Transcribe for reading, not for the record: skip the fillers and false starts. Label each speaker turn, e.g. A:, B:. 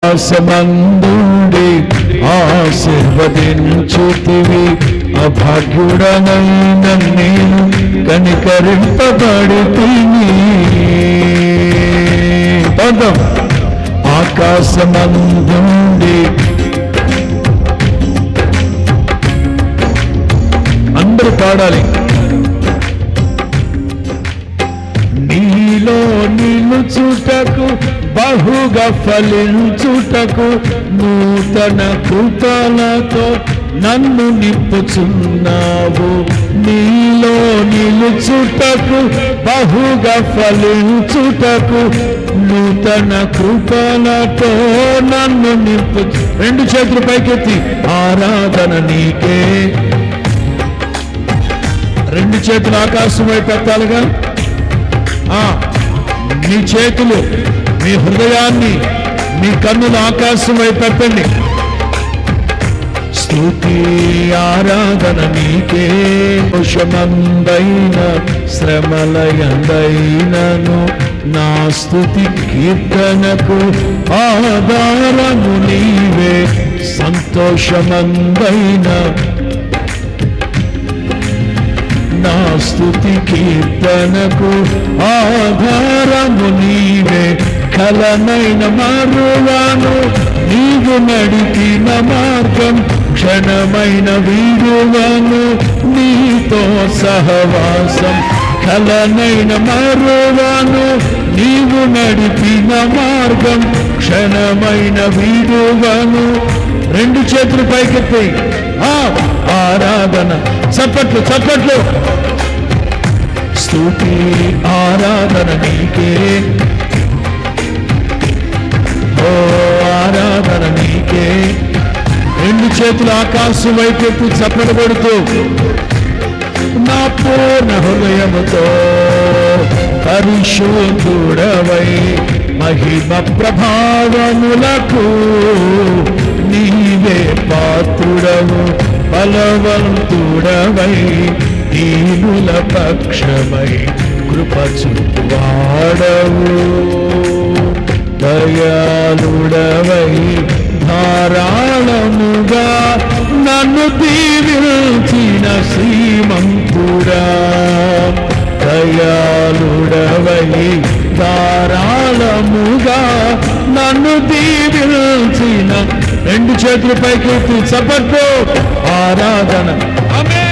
A: ఆకాశమందుండి ఆశీర్వదించుతివి, అభాగ్యుడనైన నేను కనికరింపబడితిని. పదం ఆకాశమందుండి, అందరూ పాడాలి. నీలో నిలుచుటకు బహుగా ఫలించుటకు నూతన కృపలతో నన్ను నింపుచున్నావు. నీలో నిలుచుటకు బహుగా ఫలించుటకు నూతన కృపలతో నన్ను నింపు. రెండు చేతులు పైకెత్తి ఆరాధన నీకే. రెండు చేతులు ఆకాశం వైపు ఎత్తాలిగా. మీ చేతులు, మీ హృదయాన్ని, మీ కన్నులు ఆకాశం వైపు ఎత్తండి. స్తుతి ఆరాధన నీకే. దోషమందైన శ్రమలయందైనను నా స్తుతి కీర్తనకు ఆధారము నీవే. సంతోషమందైన నా స్తుతి కీర్తనకు ఆధారము నీవే. కలనైన మరువను నీవు నడిపిన మార్గం, క్షణమైన వీడువను నీతో సహవాసం. కలనైన మరువను నీవు నడిపిన మార్గం, క్షణమైన వీడువను. రెండు చేతులు పైకెత్తి ఆరాధన. చప్పట్లు చప్పట్లు. స్తుతి ఆరాధన నీకే. ఓ ఆరాధన నీకే. రెండు చేతులు ఆకాశం వైపు చప్పట్లు కొడుతూ నా పూర్ణ హృదయముతో పరిశుద్ధుడవై మహిమ ప్రభావములకు నీవే పాత్రుడవు. బలవంతుడవై దీనుల పక్షమై కృప చూపువాడవు. దయాళుడవై ధారాళముగా నన్ను దీవించిన శ్రీమంతుడా. దయాళుడవై ధారాళముగా నన్ను దీవించిన. రెండు చేతుల పైకి చప్పట్లు. ఆరాధన. ఆమేన్.